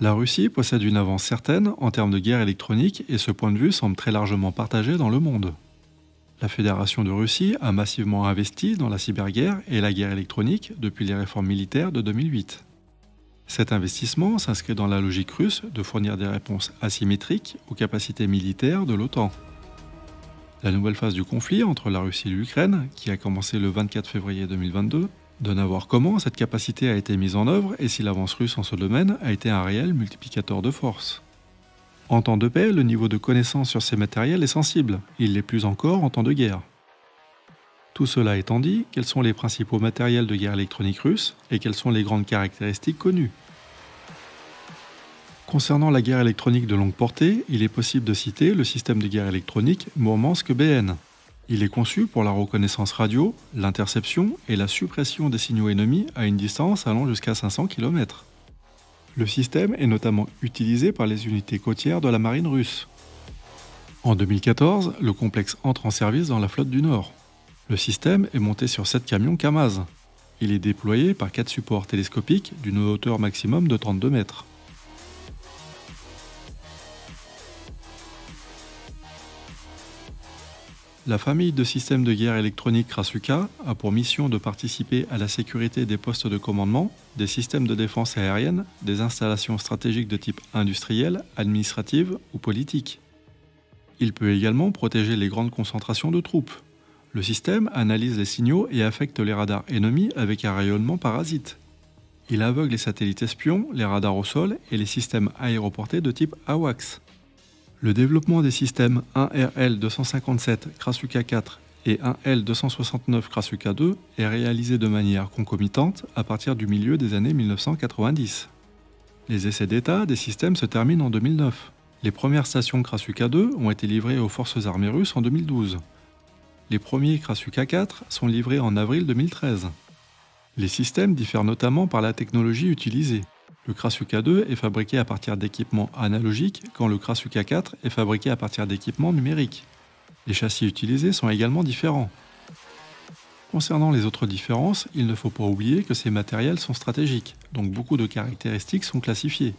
La Russie possède une avance certaine en termes de guerre électronique et ce point de vue semble très largement partagé dans le monde. La Fédération de Russie a massivement investi dans la cyberguerre et la guerre électronique depuis les réformes militaires de 2008. Cet investissement s'inscrit dans la logique russe de fournir des réponses asymétriques aux capacités militaires de l'OTAN. La nouvelle phase du conflit entre la Russie et l'Ukraine, qui a commencé le 24 février 2022, donne à voir comment cette capacité a été mise en œuvre et si l'avance russe en ce domaine a été un réel multiplicateur de force. En temps de paix, le niveau de connaissance sur ces matériels est sensible, il l'est plus encore en temps de guerre. Tout cela étant dit, quels sont les principaux matériels de guerre électronique russes et quelles sont les grandes caractéristiques connues? Concernant la guerre électronique de longue portée, il est possible de citer le système de guerre électronique Mourmansk-BN. Il est conçu pour la reconnaissance radio, l'interception et la suppression des signaux ennemis à une distance allant jusqu'à 500 km. Le système est notamment utilisé par les unités côtières de la marine russe. En 2014, le complexe entre en service dans la flotte du Nord. Le système est monté sur 7 camions Kamaz. Il est déployé par 4 supports télescopiques d'une hauteur maximum de 32 mètres. La famille de systèmes de guerre électronique Krasuka a pour mission de participer à la sécurité des postes de commandement, des systèmes de défense aérienne, des installations stratégiques de type industriel, administrative ou politique. Il peut également protéger les grandes concentrations de troupes. Le système analyse les signaux et affecte les radars ennemis avec un rayonnement parasite. Il aveugle les satellites espions, les radars au sol et les systèmes aéroportés de type AWACS. Le développement des systèmes 1RL257 Krasuka 4 et 1L269 Krasuka 2 est réalisé de manière concomitante à partir du milieu des années 1990. Les essais d'état des systèmes se terminent en 2009. Les premières stations Krasuka 2 ont été livrées aux forces armées russes en 2012. Les premiers Krasuka 4 sont livrés en avril 2013. Les systèmes diffèrent notamment par la technologie utilisée. Le Krasuka 2 est fabriqué à partir d'équipements analogiques quand le Krasuka 4 est fabriqué à partir d'équipements numériques. Les châssis utilisés sont également différents. Concernant les autres différences, il ne faut pas oublier que ces matériels sont stratégiques, donc beaucoup de caractéristiques sont classifiées.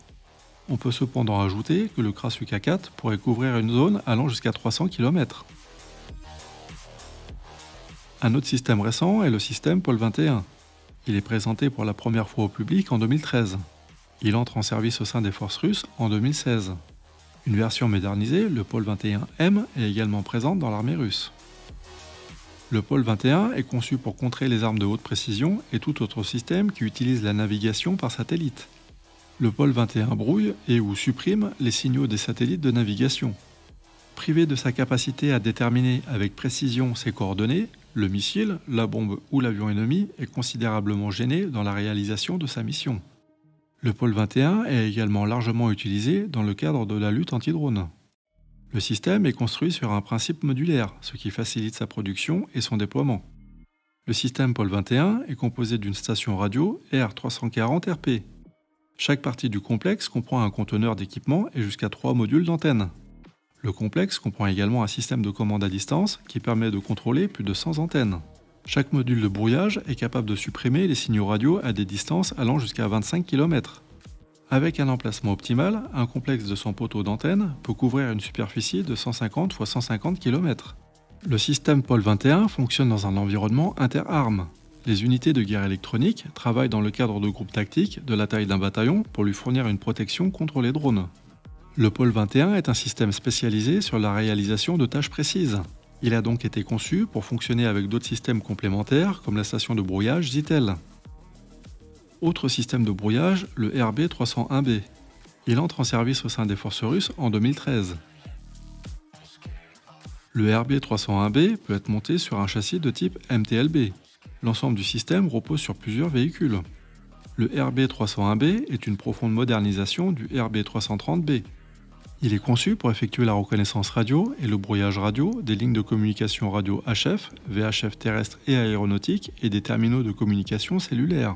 On peut cependant ajouter que le Krasuka 4 pourrait couvrir une zone allant jusqu'à 300 km. Un autre système récent est le système Pol 21. Il est présenté pour la première fois au public en 2013. Il entre en service au sein des forces russes en 2016. Une version modernisée, le Pol 21M, est également présente dans l'armée russe. Le Pol 21 est conçu pour contrer les armes de haute précision et tout autre système qui utilise la navigation par satellite. Le Pol 21 brouille et ou supprime les signaux des satellites de navigation. Privé de sa capacité à déterminer avec précision ses coordonnées, le missile, la bombe ou l'avion ennemi est considérablement gêné dans la réalisation de sa mission. Le Pol 21 est également largement utilisé dans le cadre de la lutte anti-drone. Le système est construit sur un principe modulaire, ce qui facilite sa production et son déploiement. Le système Pol 21 est composé d'une station radio R340RP. Chaque partie du complexe comprend un conteneur d'équipement et jusqu'à 3 modules d'antenne. Le complexe comprend également un système de commande à distance qui permet de contrôler plus de 100 antennes. Chaque module de brouillage est capable de supprimer les signaux radio à des distances allant jusqu'à 25 km. Avec un emplacement optimal, un complexe de 100 poteaux d'antenne peut couvrir une superficie de 150 x 150 km. Le système Pol 21 fonctionne dans un environnement interarmes. Les unités de guerre électronique travaillent dans le cadre de groupes tactiques de la taille d'un bataillon pour lui fournir une protection contre les drones. Le Pol 21 est un système spécialisé sur la réalisation de tâches précises. Il a donc été conçu pour fonctionner avec d'autres systèmes complémentaires comme la station de brouillage Zytel. Autre système de brouillage, le RB301B. Il entre en service au sein des forces russes en 2013. Le RB301B peut être monté sur un châssis de type MTLB. L'ensemble du système repose sur plusieurs véhicules. Le RB301B est une profonde modernisation du RB330B. Il est conçu pour effectuer la reconnaissance radio et le brouillage radio des lignes de communication radio HF, VHF terrestre et aéronautique et des terminaux de communication cellulaire.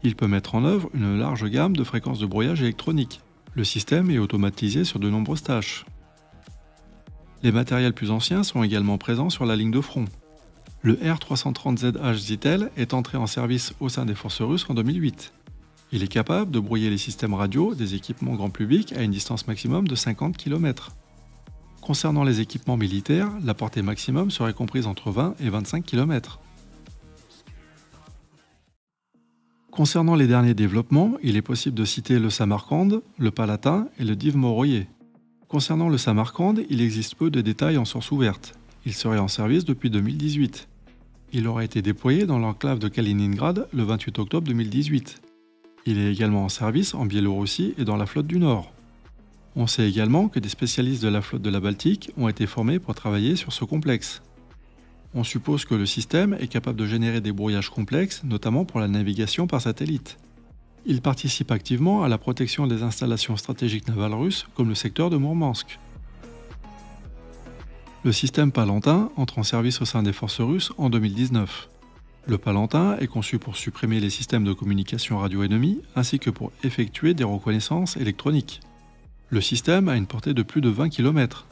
Il peut mettre en œuvre une large gamme de fréquences de brouillage électronique. Le système est automatisé sur de nombreuses tâches. Les matériels plus anciens sont également présents sur la ligne de front. Le R330ZH Zytel est entré en service au sein des forces russes en 2008. Il est capable de brouiller les systèmes radio des équipements grand public à une distance maximum de 50 km. Concernant les équipements militaires, la portée maximum serait comprise entre 20 et 25 km. Concernant les derniers développements, il est possible de citer le Samarkand, le Palatin et le Div-Moroye. Concernant le Samarkand, il existe peu de détails en source ouverte. Il serait en service depuis 2018. Il aurait été déployé dans l'enclave de Kaliningrad le 28 octobre 2018. Il est également en service en Biélorussie et dans la flotte du Nord. On sait également que des spécialistes de la flotte de la Baltique ont été formés pour travailler sur ce complexe. On suppose que le système est capable de générer des brouillages complexes, notamment pour la navigation par satellite. Il participe activement à la protection des installations stratégiques navales russes, comme le secteur de Mourmansk. Le système Palantin entre en service au sein des forces russes en 2019. Le Palantin est conçu pour supprimer les systèmes de communication radio ennemis, ainsi que pour effectuer des reconnaissances électroniques. Le système a une portée de plus de 20 km.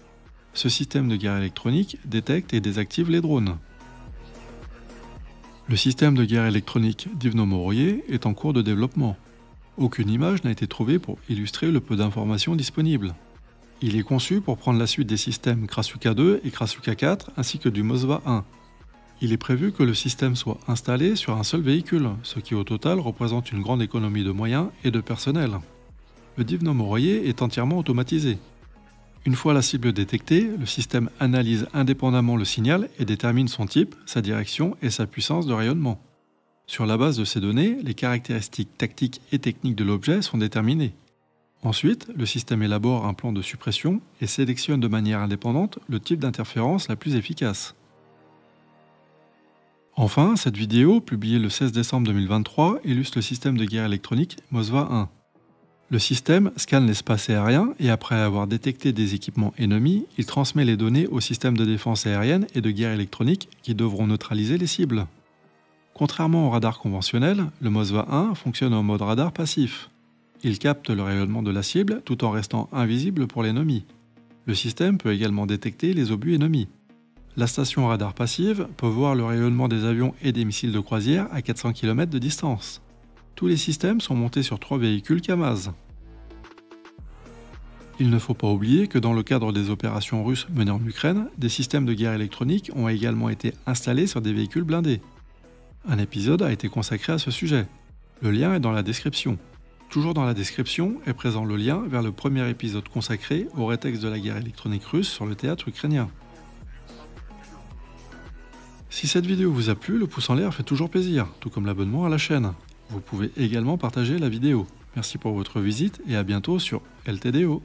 Ce système de guerre électronique détecte et désactive les drones. Le système de guerre électronique Div-Moroye est en cours de développement. Aucune image n'a été trouvée pour illustrer le peu d'informations disponibles. Il est conçu pour prendre la suite des systèmes Krasuka 2 et Krasuka 4 ainsi que du Moskva 1. Il est prévu que le système soit installé sur un seul véhicule, ce qui au total représente une grande économie de moyens et de personnel. Le Div-Moroye est entièrement automatisé. Une fois la cible détectée, le système analyse indépendamment le signal et détermine son type, sa direction et sa puissance de rayonnement. Sur la base de ces données, les caractéristiques tactiques et techniques de l'objet sont déterminées. Ensuite, le système élabore un plan de suppression et sélectionne de manière indépendante le type d'interférence la plus efficace. Enfin, cette vidéo, publiée le 16 décembre 2023, illustre le système de guerre électronique Moskva 1. Le système scanne l'espace aérien et après avoir détecté des équipements ennemis, il transmet les données au système de défense aérienne et de guerre électronique qui devront neutraliser les cibles. Contrairement au radar conventionnel, le Moskva 1 fonctionne en mode radar passif. Il capte le rayonnement de la cible tout en restant invisible pour l'ennemi. Le système peut également détecter les obus ennemis. La station radar passive peut voir le rayonnement des avions et des missiles de croisière à 400 km de distance. Tous les systèmes sont montés sur 3 véhicules Kamaz. Il ne faut pas oublier que dans le cadre des opérations russes menées en Ukraine, des systèmes de guerre électronique ont également été installés sur des véhicules blindés. Un épisode a été consacré à ce sujet. Le lien est dans la description. Toujours dans la description est présent le lien vers le premier épisode consacré au rétexte de la guerre électronique russe sur le théâtre ukrainien. Si cette vidéo vous a plu, le pouce en l'air fait toujours plaisir, tout comme l'abonnement à la chaîne. Vous pouvez également partager la vidéo. Merci pour votre visite et à bientôt sur LTDO.